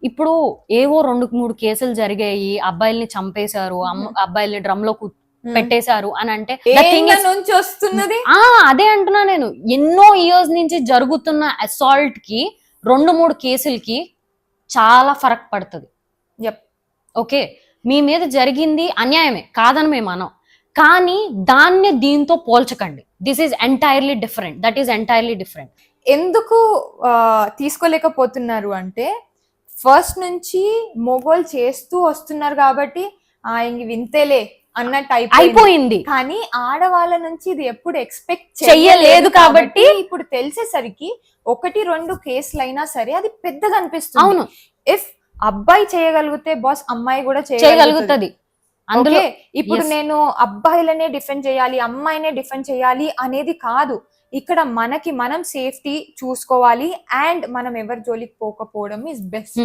ఇప్పుడు ఏవో 2-3 కేసులు జరిగాయి, అబ్బాయిల్ని చంపేశారు, అబ్బాయిల్ని డ్రమ్ లో పెట్టేశారు అని అంటే నుంచి వస్తున్నది. అదే అంటున్నా నేను, ఎన్నో ఇయర్స్ నుంచి జరుగుతున్న అసాల్ట్ కి 2-3 కేసులకి చాలా ఫరక్ పడుతుంది. ఓకే, మీ మీద జరిగింది అన్యాయమే కాదని మేము అనం, కానీ దాన్ని దీంతో పోల్చకండి. This is entirely different, that is entirely different. ఎందుకు తీసుకోలేకపోతున్నారు అంటే, ఫస్ట్ నుంచి మొగోళ్ళు చేస్తూ వస్తున్నారు కాబట్టి ఇంక వింతేలే అన్నట్టు అయిపోయింది. కానీ ఆడవాళ్ళ నుంచి ఇది ఎప్పుడు ఎక్స్పెక్ట్ చెయ్యలేదు కాబట్టి ఇప్పుడు తెలిసేసరికి 1-2 కేసులు అయినా సరే అది పెద్దగా అనిపిస్తుంది. అవును, ఇఫ్ అబ్బాయి చేయగలిగితే బాస్ అమ్మాయి కూడా చేయగలుగుతుంది. అందుకే ఇప్పుడు నేను అబ్బాయిలనే డిఫెండ్ చేయాలి, అమ్మాయినే డిఫెండ్ చేయాలి అనేది కాదు. ఇక్కడ మనకి మనం సేఫ్టీ చూసుకోవాలి అండ్ మనం ఎవరి జోలికి పోకపోవడం ఇస్ బెస్ట్.